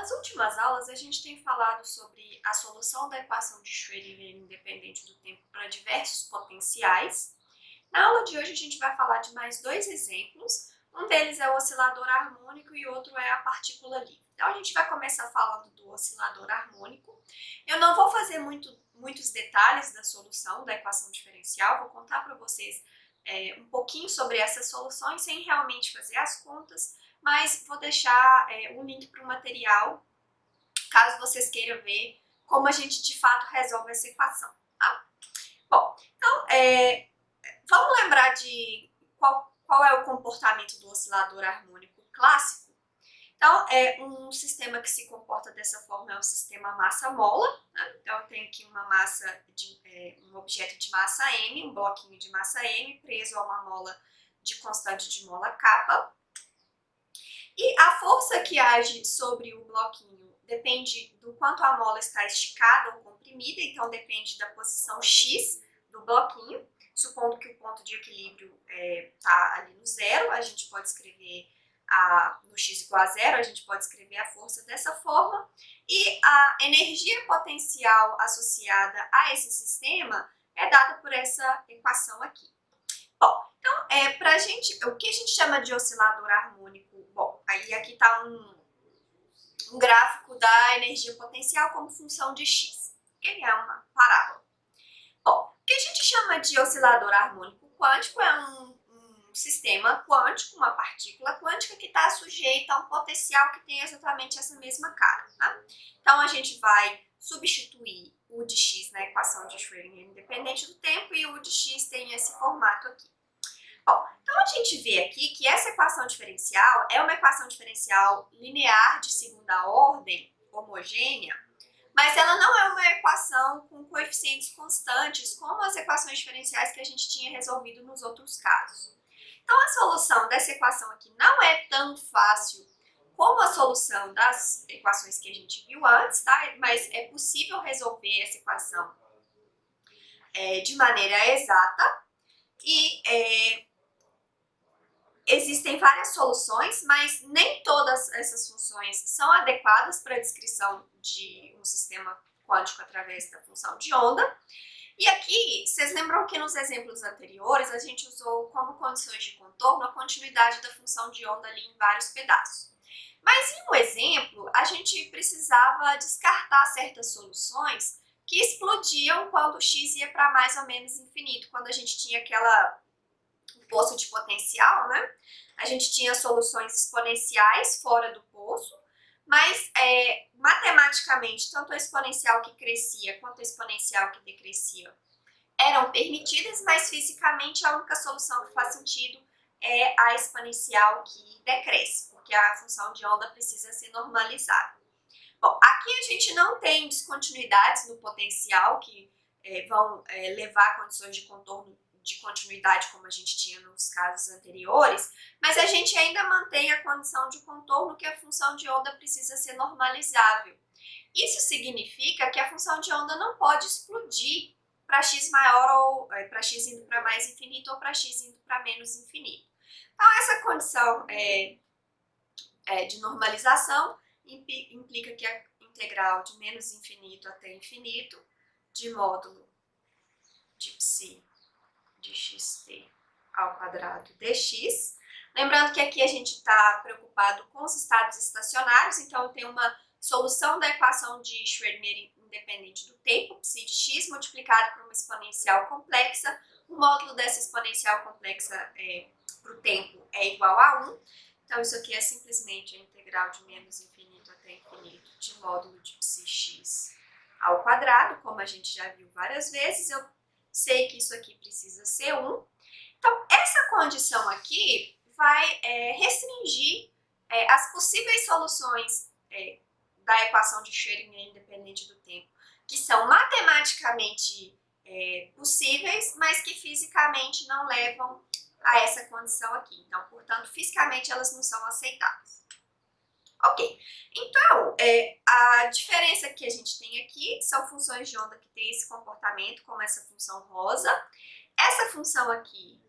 Nas últimas aulas, a gente tem falado sobre a solução da equação de Schrödinger independente do tempo para diversos potenciais. Na aula de hoje, a gente vai falar de mais dois exemplos. Um deles é o oscilador harmônico e outro é a partícula livre. Então, a gente vai começar falando do oscilador harmônico. Eu não vou fazer muitos detalhes da solução da equação diferencial, vou contar para vocês um pouquinho sobre essas soluções sem realmente fazer as contas, mas vou deixar um link para o material, caso vocês queiram ver como a gente de fato resolve essa equação, tá? Bom, então, vamos lembrar de qual é o comportamento do oscilador harmônico clássico? Então, um sistema que se comporta dessa forma é o sistema massa-mola, né? Então, eu tenho aqui uma massa, um objeto de massa m, um bloquinho de massa m, preso a uma mola de constante de mola kappa. E a força que age sobre o bloquinho depende do quanto a mola está esticada ou comprimida, então depende da posição x do bloquinho. Supondo que o ponto de equilíbrio está ali no zero, a gente pode escrever no x igual a zero, a gente pode escrever a força dessa forma. E a energia potencial associada a esse sistema é dada por essa equação aqui. Bom, então, o que a gente chama de oscilador harmônico? Bom, aí aqui está um gráfico da energia potencial como função de x, que é uma parábola. Bom, o que a gente chama de oscilador harmônico quântico é um sistema quântico, uma partícula quântica que está sujeita a um potencial que tem exatamente essa mesma cara, tá? Então, a gente vai substituir o de x na equação de Schrödinger independente do tempo e o de x tem esse formato aqui. Bom, então a gente vê aqui que essa equação diferencial é uma equação diferencial linear de segunda ordem, homogênea, mas ela não é uma equação com coeficientes constantes, como as equações diferenciais que a gente tinha resolvido nos outros casos. Então, a solução dessa equação aqui não é tão fácil como a solução das equações que a gente viu antes, tá? Mas é possível resolver essa equação de maneira exata e existem várias soluções, mas nem todas essas funções são adequadas para a descrição de um sistema quântico através da função de onda. E aqui, vocês lembram que nos exemplos anteriores a gente usou como condições de contorno a continuidade da função de onda ali em vários pedaços. Mas em um exemplo, a gente precisava descartar certas soluções que explodiam quando x ia para mais ou menos infinito, quando a gente tinha aquela poço de potencial, né? A gente tinha soluções exponenciais fora do poço, mas matematicamente, tanto a exponencial que crescia quanto a exponencial que decrescia eram permitidas, mas fisicamente a única solução que faz sentido é a exponencial que decresce, porque a função de onda precisa ser normalizada. Bom, aqui a gente não tem descontinuidades no potencial que vão levar a condições de contorno de continuidade como a gente tinha nos casos anteriores, mas a gente ainda mantém a condição de contorno que a função de onda precisa ser normalizável. Isso significa que a função de onda não pode explodir para x maior ou para x indo para mais infinito ou para x indo para menos infinito. Então, essa condição de normalização implica que a integral de menos infinito até infinito de módulo de psi de xt ao quadrado dx. Lembrando que aqui a gente está preocupado com os estados estacionários, então eu tenho uma solução da equação de Schrödinger independente do tempo, psi de x, multiplicado por uma exponencial complexa. O módulo dessa exponencial complexa para o tempo é igual a 1. Então, isso aqui é simplesmente a integral de menos infinito até infinito de módulo de psi x ao quadrado, como a gente já viu várias vezes. Eu sei que isso aqui precisa ser 1. Então, essa condição aqui vai restringir as possíveis soluções da equação de Schrödinger independente do tempo, que são matematicamente possíveis, mas que fisicamente não levam a essa condição aqui. Então, portanto, fisicamente elas não são aceitáveis. Ok, então, a diferença que a gente tem aqui são funções de onda que têm esse comportamento, como essa função rosa. Essa função aqui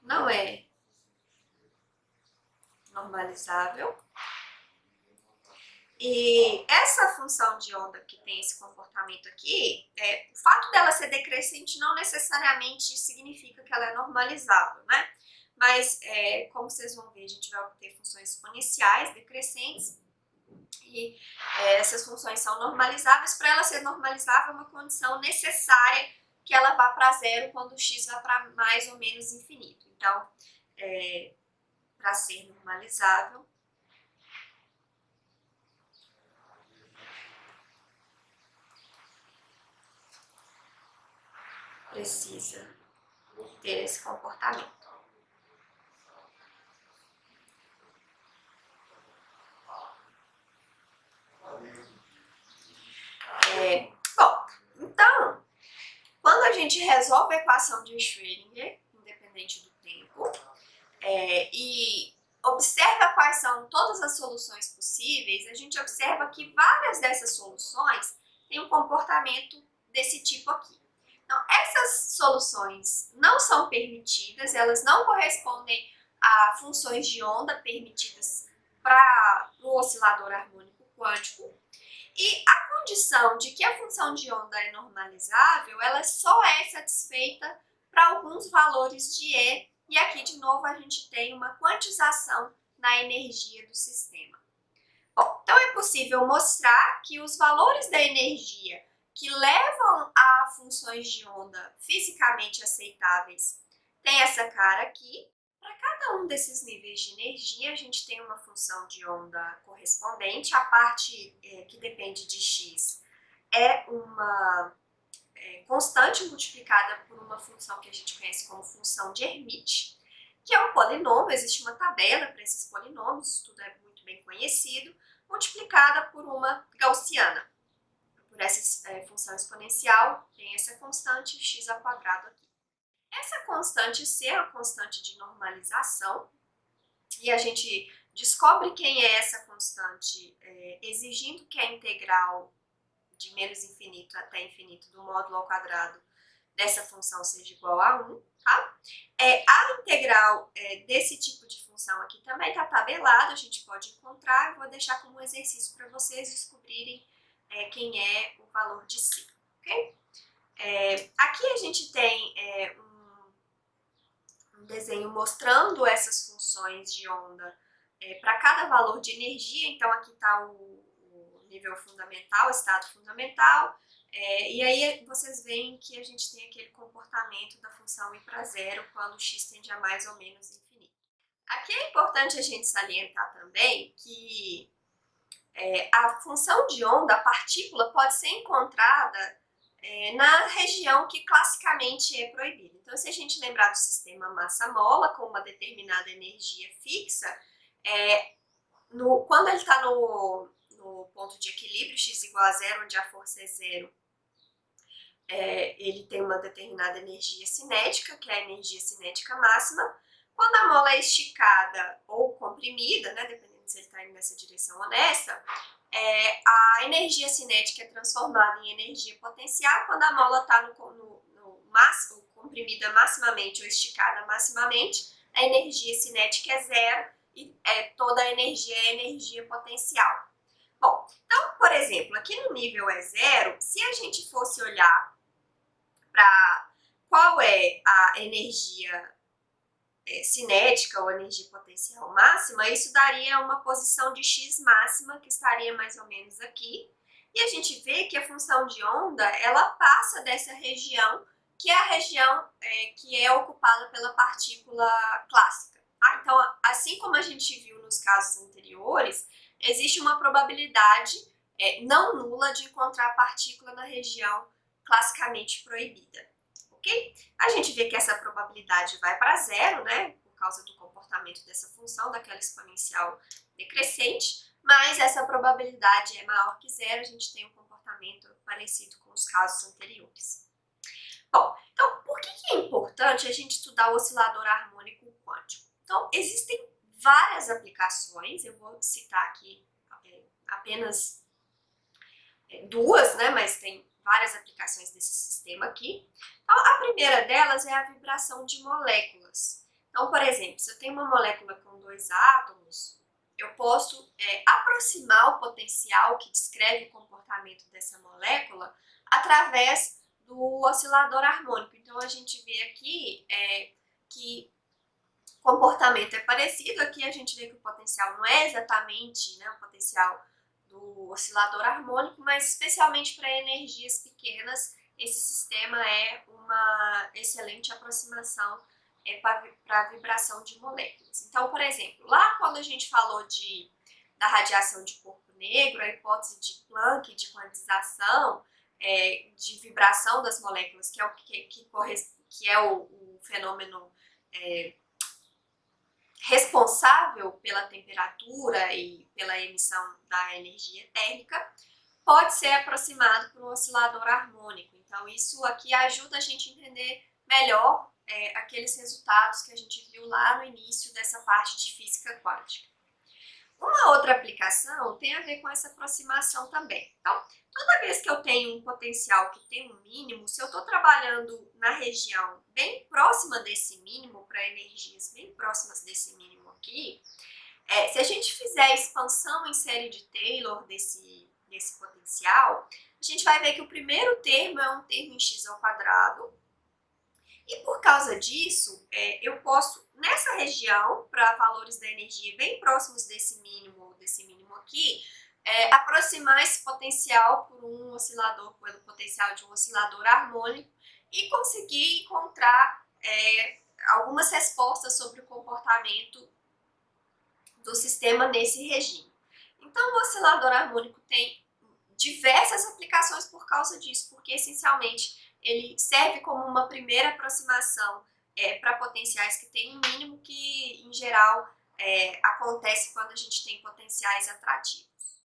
não é normalizável. E essa função de onda que tem esse comportamento aqui, o fato dela ser decrescente não necessariamente significa que ela é normalizável, né? Mas, como vocês vão ver, a gente vai obter funções exponenciais decrescentes e essas funções são normalizáveis. Para ela ser normalizável, é uma condição necessária que ela vá para zero quando o x vai para mais ou menos infinito. Então, para ser normalizável, precisa ter esse comportamento. Bom, então, quando a gente resolve a equação de Schrödinger, independente do tempo, e observa quais são todas as soluções possíveis, a gente observa que várias dessas soluções têm um comportamento desse tipo aqui. Então, essas soluções não são permitidas, elas não correspondem a funções de onda permitidas para o oscilador harmônico quântico. E a condição de que a função de onda é normalizável, ela só é satisfeita para alguns valores de E, e aqui de novo a gente tem uma quantização na energia do sistema. Bom, então é possível mostrar que os valores da energia que levam a funções de onda fisicamente aceitáveis têm essa cara aqui. Para cada um desses níveis de energia, a gente tem uma função de onda correspondente. A parte que depende de x é uma constante multiplicada por uma função que a gente conhece como função de Hermite, que é um polinômio. Existe uma tabela para esses polinômios, isso tudo é muito bem conhecido, multiplicada por uma gaussiana. Por essa função exponencial, tem essa constante x ao quadrado aqui. Essa constante C é uma constante de normalização, e a gente descobre quem é essa constante exigindo que a integral de menos infinito até infinito do módulo ao quadrado dessa função seja igual a 1, tá? A integral desse tipo de função aqui também está tabelada, a gente pode encontrar. Eu vou deixar como exercício para vocês descobrirem quem é o valor de C, ok? Aqui a gente tem um desenho mostrando essas funções de onda para cada valor de energia. Então aqui está o nível fundamental, estado fundamental, e aí vocês veem que a gente tem aquele comportamento da função ir para zero quando x tende a mais ou menos infinito. Aqui é importante a gente salientar também que a função de onda, a partícula, pode ser encontrada na região que classicamente é proibida. Então, se a gente lembrar do sistema massa-mola com uma determinada energia fixa, quando ele está no ponto de equilíbrio, x igual a zero, onde a força é zero, ele tem uma determinada energia cinética, que é a energia cinética máxima. Quando a mola é esticada ou comprimida, né, dependendo se ele está indo nessa direção ou nessa, a energia cinética é transformada em energia potencial. Quando a mola está no máximo, comprimida maximamente ou esticada maximamente, a energia cinética é zero e toda a energia é energia potencial. Bom, então, por exemplo, aqui no nível é zero, se a gente fosse olhar para qual é a energia cinética ou energia potencial máxima, isso daria uma posição de x máxima, que estaria mais ou menos aqui. E a gente vê que a função de onda, ela passa dessa região, que é a região que é ocupada pela partícula clássica. Tá? Então, assim como a gente viu nos casos anteriores, existe uma probabilidade não nula de encontrar partícula na região classicamente proibida. Okay? A gente vê que essa probabilidade vai para zero, né, por causa do comportamento dessa função, daquela exponencial decrescente, mas essa probabilidade é maior que zero, a gente tem um comportamento parecido com os casos anteriores. Bom, então, por que é importante a gente estudar o oscilador harmônico quântico? Então, existem várias aplicações, eu vou citar aqui apenas duas, né, mas tem várias aplicações desse sistema aqui. Então, a primeira delas é a vibração de moléculas. Então, por exemplo, se eu tenho uma molécula com dois átomos, eu posso aproximar o potencial que descreve o comportamento dessa molécula através do oscilador harmônico. Então, a gente vê aqui que o comportamento é parecido. Aqui a gente vê que o potencial não é exatamente, né, o potencial do oscilador harmônico, mas especialmente para energias pequenas, esse sistema é uma excelente aproximação para a vibração de moléculas. Então, por exemplo, lá quando a gente falou da radiação de corpo negro, a hipótese de Planck, de quantização, de vibração das moléculas, que é o fenômeno responsável pela temperatura e pela emissão da energia térmica, pode ser aproximado por um oscilador harmônico. Então, isso aqui ajuda a gente a entender melhor aqueles resultados que a gente viu lá no início dessa parte de física quântica. Uma outra aplicação tem a ver com essa aproximação também. Então, toda vez que eu tenho um potencial que tem um mínimo, se eu estou trabalhando na região bem próxima desse mínimo, para energias bem próximas desse mínimo aqui, se a gente fizer expansão em série de Taylor desse potencial, a gente vai ver que o primeiro termo é um termo em x ao quadrado, e por causa disso, eu posso, nessa região, para valores da energia bem próximos desse mínimo aqui, aproximar esse potencial pelo potencial de um oscilador harmônico e conseguir encontrar algumas respostas sobre o comportamento do sistema nesse regime. Então, o oscilador harmônico tem diversas aplicações por causa disso, porque essencialmente ele serve como uma primeira aproximação para potenciais que têm um mínimo que, em geral, acontece quando a gente tem potenciais atrativos.